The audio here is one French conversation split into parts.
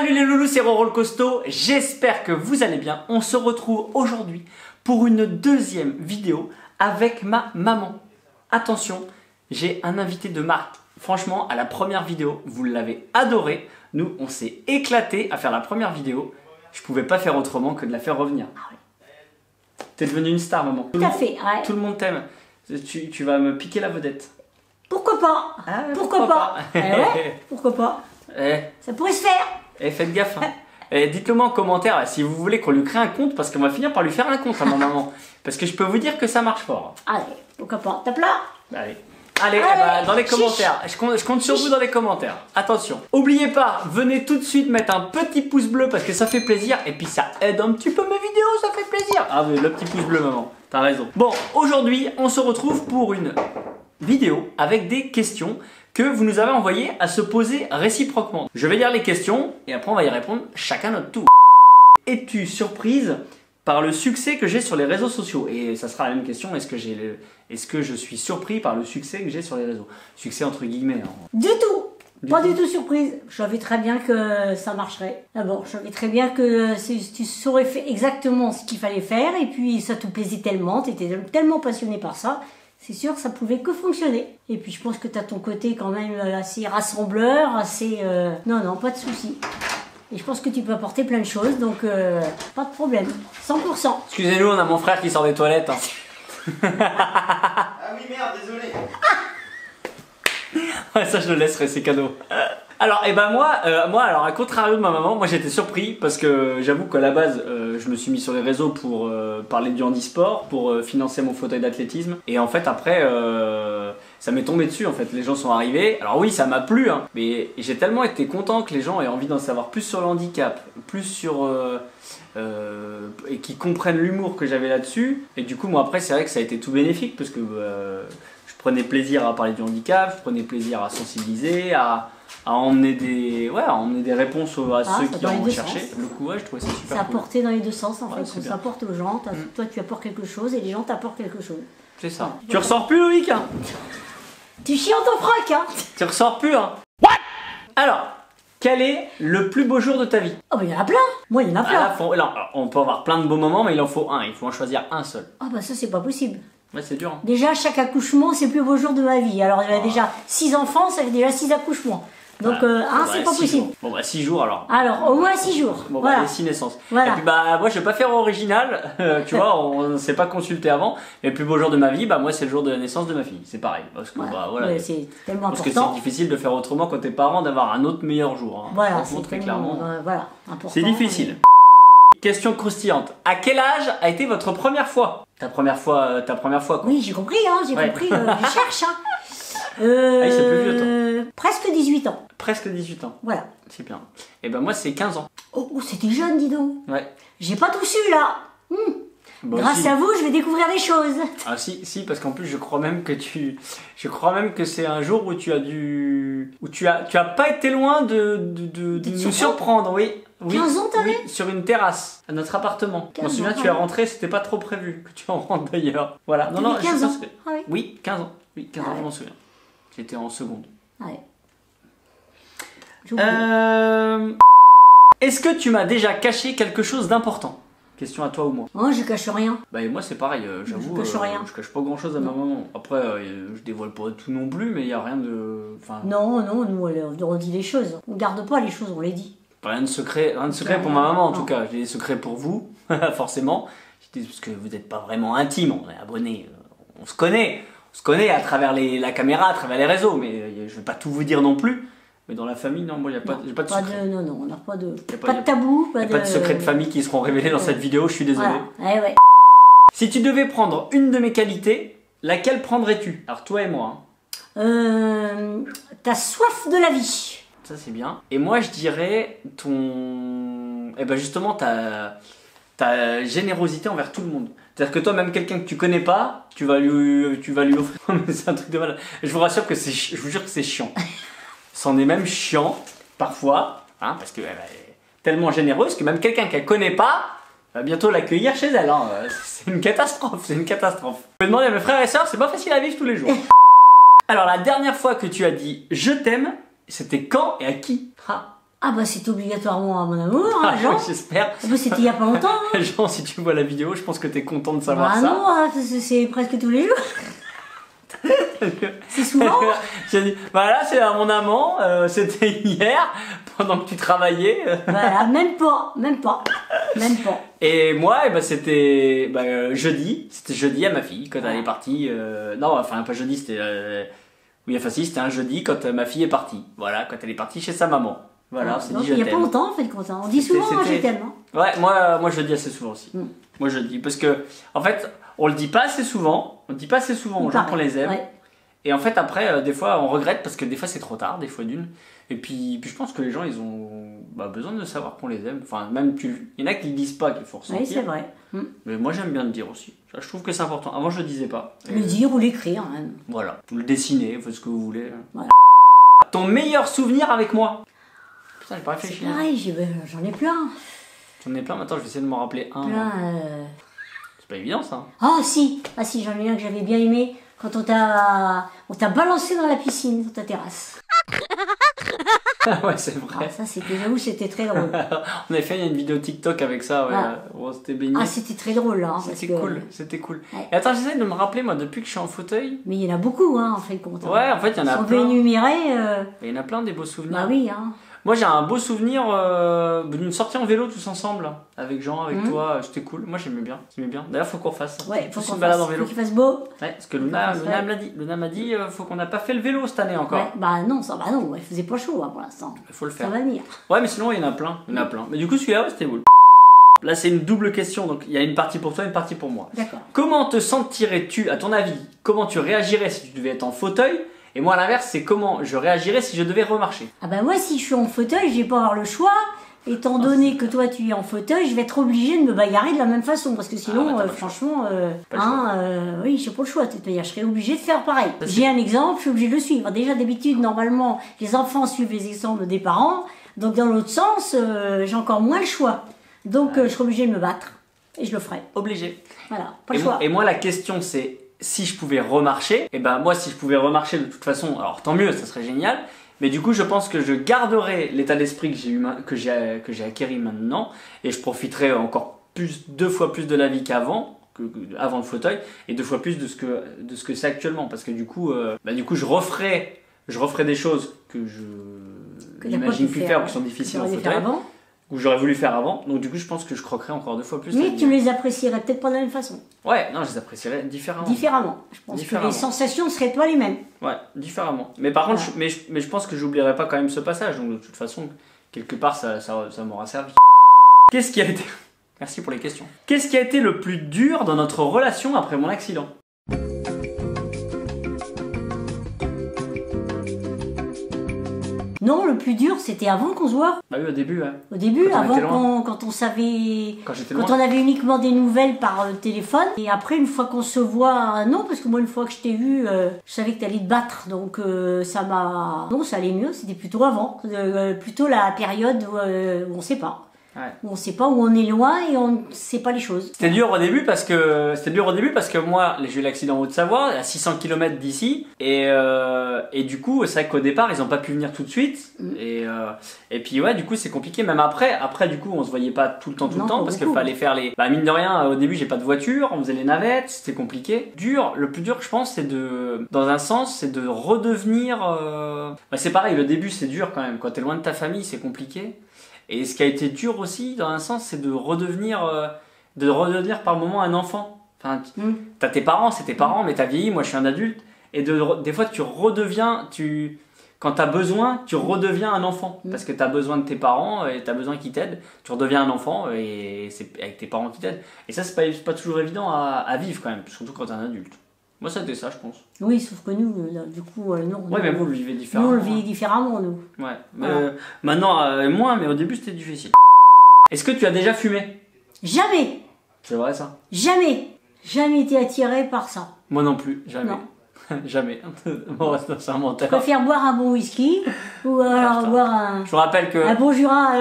Salut les loulous, c'est Roro le Costaud, j'espère que vous allez bien. On se retrouve aujourd'hui pour une deuxième vidéo avec ma maman. Attention, j'ai un invité de marque. Franchement, à la première vidéo, vous l'avez adoré. Nous, on s'est éclaté à faire la première vidéo. Je pouvais pas faire autrement que de la faire revenir. T'es devenue une star, maman. Tout à fait, ouais. Tout le monde t'aime. Tu vas me piquer la vedette. Pourquoi pas? Pourquoi pas? Ouais, pourquoi pas? Ça pourrait se faire. Faites gaffe. Hein. Dites-le moi en commentaire si vous voulez qu'on lui crée un compte, parce qu'on va finir par lui faire un compte à ma maman. Parce que je peux vous dire que ça marche fort. Allez, pourquoi pas? Tape là. Allez, dans les commentaires. Je compte sur vous dans les commentaires. Attention. N'oubliez pas, venez tout de suite mettre un petit pouce bleu parce que ça fait plaisir. Et puis ça aide un petit peu mes vidéos, ça fait plaisir. Ah oui, le petit pouce bleu, maman. T'as raison. Bon, aujourd'hui, on se retrouve pour une vidéo avec des questions que vous nous avez envoyées à se poser réciproquement. Je vais lire les questions et après on va y répondre chacun notre tour. Es-tu surprise par le succès que j'ai sur les réseaux sociaux? Et ça sera la même question, est-ce que je suis surpris par le succès que j'ai sur les réseaux? Succès entre guillemets. Hein. Du tout. Pas du tout surprise. Je savais très bien que ça marcherait. D'abord, je savais très bien que tu saurais faire exactement ce qu'il fallait faire et puis ça te plaisait tellement, tu étais tellement passionné par ça. C'est sûr que ça pouvait que fonctionner. Et puis je pense que tu as ton côté quand même assez rassembleur, assez... Non, pas de souci. Et je pense que tu peux apporter plein de choses, donc pas de problème. 100%. Excusez-nous, on a mon frère qui sort des toilettes. Hein. Ah oui, merde, désolé. Ouais, ça je le laisserai, c'est cadeau. Alors, moi, alors à contrario de ma maman, moi j'étais surpris parce que j'avoue qu'à la base, je me suis mis sur les réseaux pour parler du handisport, pour financer mon fauteuil d'athlétisme. Et en fait, après, ça m'est tombé dessus. En fait, les gens sont arrivés. Alors oui, ça m'a plu, hein, mais j'ai tellement été content que les gens aient envie d'en savoir plus sur le handicap, plus sur et qu'ils comprennent l'humour que j'avais là-dessus. Et du coup, moi après, c'est vrai que ça a été tout bénéfique parce que je prenais plaisir à parler du handicap, je prenais plaisir à sensibiliser, à emmener des réponses à ceux qui en recherchaient. Le coup, ouais, je trouvais ça super cool. Ça apportait dans les deux sens en fait. Ça Ça apporte aux gens. Toi, tu apportes quelque chose et les gens t'apportent quelque chose. C'est ça. Tu ressors plus, Loïc, hein? Tu chies en ton froc, hein? Tu ressors plus, hein? What? Alors, quel est le plus beau jour de ta vie? Oh, bah il y en a plein. Moi, il y en a plein. Alors, on peut avoir plein de beaux moments, mais il en faut un. Il faut en choisir un seul. Ah, bah ça, c'est pas possible. Ouais, c'est dur. Hein. Déjà, chaque accouchement, c'est le plus beau jour de ma vie. Alors, il y a déjà 6 enfants, ça fait déjà 6 accouchements. Donc, c'est pas possible. Jours. Bon, bah 6 jours alors. Alors, au moins 6 jours. Bon, voilà. Bah, les 6 naissances. Voilà. Et puis, moi, je vais pas faire original. Tu vois, on ne s'est pas consulté avant. Mais le plus beau jour de ma vie, moi, c'est le jour de la naissance de ma fille. C'est pareil. Parce que, Ouais, c'est tellement parce important. que c'est difficile de faire autrement quand t'es parent, d'avoir un autre meilleur jour. Hein. Voilà, c'est très tellement, clairement. voilà, important. C'est difficile. Question croustillante. À quel âge a été votre première fois? Ta première fois, quoi. Oui, j'ai compris, hein, j'ai compris. Je cherche, hein. c'est plus vieux, toi. Presque 18 ans. Presque 18 ans. Voilà. C'est bien. Et ben moi, c'est 15 ans. Oh, c'était jeune, dis donc. Ouais. J'ai pas tout su, là. Bon, Grâce à vous, je vais découvrir des choses. Ah si, parce qu'en plus, je crois même que c'est un jour où tu as pas été loin de nous surprendre, oui. 15 ans, t'avais? Oui, sur une terrasse, à notre appartement. Je me souviens, tu es rentré, c'était pas trop prévu que tu en rentres d'ailleurs. Voilà. Non, 15 ans. Ah oui. Oui, 15 ans. Oui, 15 ans, je m'en souviens. J'étais en seconde. Ouais. Est-ce que tu m'as déjà caché quelque chose d'important? Question à toi ou moi. Oh, je cache rien. Bah et moi c'est pareil, j'avoue, je cache rien. Je cache pas grand chose à ma maman. Après, je dévoile pas tout non plus, mais il y a rien de... Non, nous on dit les choses. On garde pas les choses, on les dit. Rien de secret pour ma maman en tout cas. J'ai des secrets pour vous, forcément. Parce que vous n'êtes pas vraiment intime, on est abonnés, on se connaît. On se connaît à travers la caméra, à travers les réseaux, mais je vais pas tout vous dire non plus. Mais dans la famille, non, moi, j'ai pas de secret. Non, on n'a pas de tabou. Pas de secrets de famille qui seront révélés dans cette vidéo, je suis désolé. Voilà. Ouais. Si tu devais prendre une de mes qualités, laquelle prendrais-tu? Alors toi et moi. Hein. T'as soif de la vie. Ça c'est bien. Et moi je dirais justement ta générosité envers tout le monde. C'est-à-dire que toi, même quelqu'un que tu connais pas, tu vas lui offrir. C'est un truc de malade. Je vous rassure que je vous jure que c'est chiant. C'en est même chiant, parfois, hein, parce qu'elle est tellement généreuse que même quelqu'un qu'elle connaît pas va bientôt l'accueillir chez elle. Hein. C'est une catastrophe, c'est une catastrophe. Je peux demander à mes frères et sœurs, c'est pas facile à vivre tous les jours. Alors, la dernière fois que tu as dit « je t'aime », c'était quand et à qui? Ah bah c'est obligatoirement à mon amour, hein, Jean. J'espère. Ah bah c'était il y a pas longtemps. Hein. Jean, si tu vois la vidéo, je pense que t'es content de savoir Bah ça. non, hein, c'est presque tous les jours. C'est souvent. J'ai dit, voilà, c'est à mon amant, c'était hier, pendant que tu travaillais. Voilà, même pas. Et moi, eh ben, c'était jeudi. C'était jeudi à ma fille, quand elle est partie. Non, enfin, pas jeudi, c'était. Oui, enfin, si, c'était un jeudi quand ma fille est partie. Voilà, quand elle est partie chez sa maman. Voilà, on s'est dit je il y a t'aime. pas longtemps, en fait, comme ça. On dit souvent, moi, je t'aime. Hein. Ouais, moi je le dis assez souvent aussi. Moi je le dis, parce que, en fait, on le dit pas assez souvent. On dit pas assez souvent aux gens qu'on les aime. Ouais. Et en fait, après, des fois, on regrette parce que des fois, c'est trop tard, des fois d'une. Et puis je pense que les gens, ils ont besoin de savoir qu'on les aime. Enfin, même il y en a qui ne disent pas qu'il faut ressentir. Oui, c'est vrai. Mais moi, j'aime bien le dire aussi. Je trouve que c'est important. Avant, je le disais pas. Le dire ou l'écrire, même. Voilà. Ou le dessiner, faites ce que vous voulez. Voilà. Ton meilleur souvenir avec moi? Putain, j'ai pas réfléchi. C'est pareil, j'en ai plein. J'en ai plein, maintenant, je vais essayer de m'en rappeler un. C'est pas évident, ça. Ah si, j'en ai un que j'avais bien aimé. Quand on t'a balancé dans la piscine, sur ta terrasse. Ouais, c'est vrai. Ah, ça, c'était très drôle. On avait fait une vidéo TikTok avec ça, ouais. On s'était baigné. Ah, c'était très drôle, là. C'était cool. Ouais. Et attends, j'essaie de me rappeler, moi, depuis que je suis en fauteuil. Mais il y en a beaucoup, hein, en fait, compte. Ouais, en fait, il y en a plein. Si on veut énumérer... Il y en a plein des beaux souvenirs. Bah oui, hein. Moi, j'ai un beau souvenir d'une sortie en vélo tous ensemble, là, avec Jean, avec toi. C'était cool. Moi, j'aimais bien. D'ailleurs, faut qu'on fasse ça. Ouais, faut qu'on une balade en vélo. Faut qu'il fasse beau. Ouais, parce que Luna me l'a dit. Luna m'a dit, faut qu'on n'a pas fait le vélo cette année encore. Ouais, non, il faisait pas chaud hein, pour l'instant. Il faut le faire. Ça va venir. Ouais, mais sinon, il y en a plein. Mais du coup, celui-là, ouais, c'était cool. Là, c'est une double question, donc il y a une partie pour toi, une partie pour moi. D'accord. Comment te sentirais-tu, à ton avis, comment tu réagirais si tu devais être en fauteuil? Et moi, à l'inverse, c'est comment je réagirais si je devais remarcher. Ah bah moi, si je suis en fauteuil, je vais pas avoir le choix. Étant donné que toi, tu es en fauteuil, je vais être obligée de me bagarrer de la même façon. Parce que sinon, franchement, oui, j'ai pas le choix. Je serais obligée de faire pareil. J'ai un exemple, je suis obligée de le suivre. Déjà, d'habitude, normalement, les enfants suivent les exemples des parents. Donc, dans l'autre sens, j'ai encore moins le choix. Donc, je serai obligée de me battre. Et je le ferai. Obligé. Voilà, pas le choix. Et moi, la question, c'est si je pouvais remarcher. Et ben moi, si je pouvais remarcher de toute façon, alors tant mieux, ça serait génial. Mais du coup, je pense que je garderai l'état d'esprit que j'ai acquis maintenant. Et je profiterai encore deux fois plus de la vie qu'avant. Avant le fauteuil. Et 2 fois plus de ce que c'est actuellement. Parce que du coup, je referai des choses que je n'imagine plus faire ou qui sont difficiles en fauteuil. Ou j'aurais voulu faire avant, donc du coup je pense que je croquerai encore 2 fois plus. Mais tu les apprécierais peut-être pas de la même façon. Ouais, non, je les apprécierais différemment. Je pense que les sensations ne seraient pas les mêmes. Ouais, différemment. Mais par contre, je pense que j'oublierai pas quand même ce passage, donc de toute façon, quelque part ça m'aura servi. Qu'est-ce qui a été... Merci pour les questions. Qu'est-ce qui a été le plus dur dans notre relation après mon accident? Non, le plus dur, c'était avant qu'on se voit. Bah oui, au début, ouais. Au début, quand on savait... Quand on avait uniquement des nouvelles par téléphone. Et après, une fois qu'on se voit... Non, parce que moi, une fois que je t'ai vu, je savais que t'allais te battre. Donc, ça m'a... Non, ça allait mieux. C'était plutôt avant. Plutôt la période où on sait pas. Ouais. On sait pas où on est loin et on sait pas les choses. C'était dur au début parce que moi j'ai eu l'accident en Haute-Savoie à 600 km d'ici et du coup c'est vrai qu'au départ ils ont pas pu venir tout de suite et puis ouais du coup c'est compliqué même après du coup on se voyait pas tout le temps parce qu'il fallait faire les mine de rien au début j'ai pas de voiture, on faisait les navettes, c'était compliqué. Le plus dur je pense c'est dans un sens c'est de redevenir c'est pareil le début c'est dur quand même quand t'es loin de ta famille c'est compliqué. Et ce qui a été dur aussi, dans un sens, c'est de redevenir par moment un enfant. Enfin, t'as tes parents, c'est tes parents, mais t'as vieilli, moi je suis un adulte. Et des fois, tu redeviens, quand t'as besoin, tu redeviens un enfant. Parce que t'as besoin de tes parents et t'as besoin qu'ils t'aident. Tu redeviens un enfant et c'est avec tes parents qui t'aident. Et ça, c'est pas toujours évident à vivre quand même, surtout quand t'es un adulte. Moi, c'était ça, je pense. Oui, sauf que nous, du coup, non. Ouais, mais vous le vivez différemment. Nous, on le vit différemment, nous. Ouais. Voilà. Maintenant, moins, mais au début, c'était difficile. Est-ce que tu as déjà fumé? Jamais. C'est vrai, ça? Jamais. Jamais été attiré par ça. Moi non plus, jamais. Non. Jamais. Bon, c'est un menteur. Je préfère boire un bon whisky Ou alors boire un, Je vous rappelle que... un bon Jura.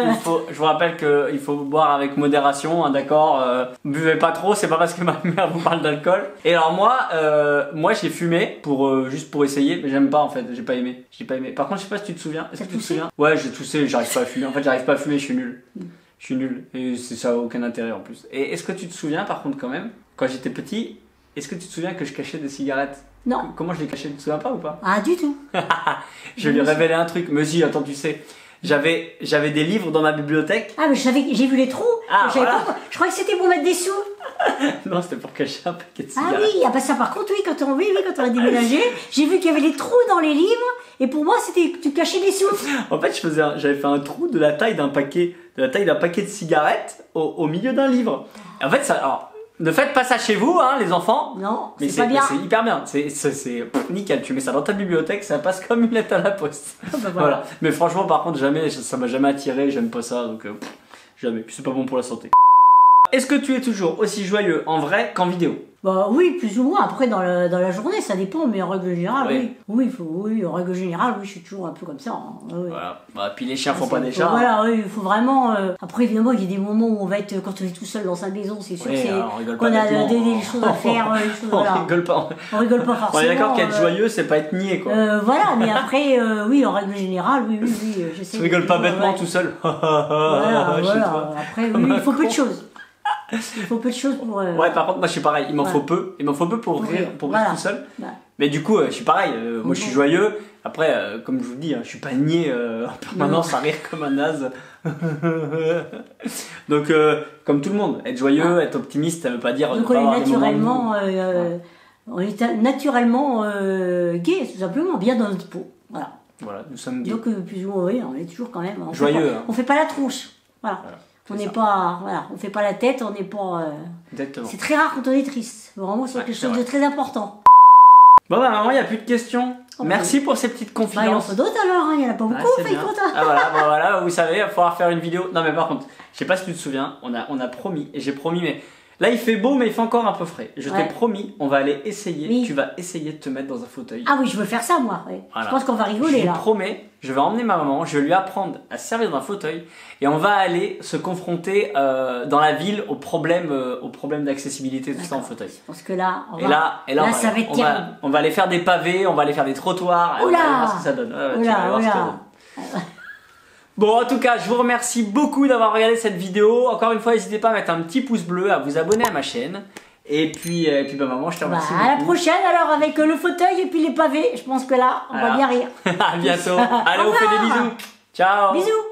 Je vous rappelle qu'il faut boire avec modération, hein, d'accord. Buvez pas trop, c'est pas parce que ma mère vous parle d'alcool. Et alors moi j'ai fumé pour juste pour essayer, mais j'aime pas en fait, j'ai pas aimé. Par contre, je sais pas si tu te souviens. Est-ce que tu te souviens? Ouais, j'ai toussé, j'arrive pas à fumer. En fait, j'arrive pas à fumer, je suis nul. Je suis nul et ça a aucun intérêt en plus. Et est-ce que tu te souviens par contre quand même, quand j'étais petit, est-ce que tu te souviens que je cachais des cigarettes? Non. Comment je les cachais? Tu te souviens pas ou pas? Ah, du tout. Je lui ai révélé un truc. Mais si, attends, tu sais. J'avais des livres dans ma bibliothèque. Ah, mais j'ai vu les trous. Ah, voilà. Je croyais que c'était pour mettre des sous. Non, c'était pour cacher un paquet de Ah cigarettes. oui, ah bah ça par contre, oui, quand on a déménagé, j'ai vu qu'il y avait des trous dans les livres. Et pour moi, c'était tu cachais des sous. En fait, j'avais fait un trou de la taille d'un paquet de cigarettes au milieu d'un livre. Et en fait, ça. Alors, ne faites pas ça chez vous, hein, les enfants. Non, mais c'est pas bien. C'est hyper bien. C'est nickel. Tu mets ça dans ta bibliothèque, ça passe comme une lettre à la poste. Bah, Voilà. Mais franchement, par contre, ça m'a jamais attiré. J'aime pas ça, donc jamais. Puis c'est pas bon pour la santé. Est-ce que tu es toujours aussi joyeux en vrai qu'en vidéo? Bah oui, plus ou moins. Après, dans la journée, ça dépend, mais en règle générale, Oui. Oui, en règle générale, oui, je suis toujours un peu comme ça. Hein. Oui. Voilà. Bah, puis les chiens font pas des chats. Voilà, oui, il faut vraiment. Après, évidemment, il y a des moments où on va être, quand on est tout seul dans sa maison, c'est sûr qu'on a des choses à faire. On rigole pas. On rigole pas forcément. On est d'accord qu'être joyeux, c'est pas être niais, quoi. Voilà, mais après, oui, en règle générale, oui, j'essaie. Tu rigoles pas bêtement tout seul. Voilà. Après, oui, il faut peu de choses. Il faut peu de choses pour. Ouais, par contre, moi je suis pareil, il m'en faut peu. Il m'en faut peu pour rire tout seul. Ouais. Mais du coup, je suis pareil, moi je suis joyeux. Après, comme je vous dis, je suis pas niais en permanence à rire comme un naze. Donc, comme tout le monde, être joyeux, être optimiste, ça veut pas dire. Donc, on est naturellement gay, tout simplement, bien dans notre peau. Voilà, nous sommes gays. Donc, plus ou moins, oui, on est toujours quand même. Joyeux. On fait pas la tronche. Voilà. On n'est pas, on fait pas la tête, on n'est pas. Exactement. C'est très rare quand on est triste. Vraiment, c'est quelque chose de très important. Bon bah maman, il n'y a plus de questions. Okay. Merci pour ces petites confidences. Il y en a d'autres alors, il n'y en a pas beaucoup, fait compte. Ah voilà, vous savez, il va falloir faire une vidéo. Non mais par contre, je sais pas si tu te souviens, on a promis, et j'ai promis, mais là il fait beau, mais il fait encore un peu frais. Je t'ai promis, on va aller essayer, tu vas essayer de te mettre dans un fauteuil. Ah oui, je veux faire ça moi, voilà. Je pense qu'on va rigoler là. Je vous promets, je vais emmener ma maman, je vais lui apprendre à se servir d'un fauteuil, et on va aller se confronter dans la ville aux problèmes d'accessibilité, tout ça en fauteuil. Parce que là, ça va être terrible. On va aller faire des pavés, on va aller faire des trottoirs, on va voir ce que ça donne. Bon, en tout cas, je vous remercie beaucoup d'avoir regardé cette vidéo. Encore une fois, n'hésitez pas à mettre un petit pouce bleu, à vous abonner à ma chaîne. Et puis bah, maman, je te remercie beaucoup. À la prochaine alors avec le fauteuil et puis les pavés. Je pense que là, on va bien rire. À bientôt. Allez, on fait des bisous. Ciao. Bisous.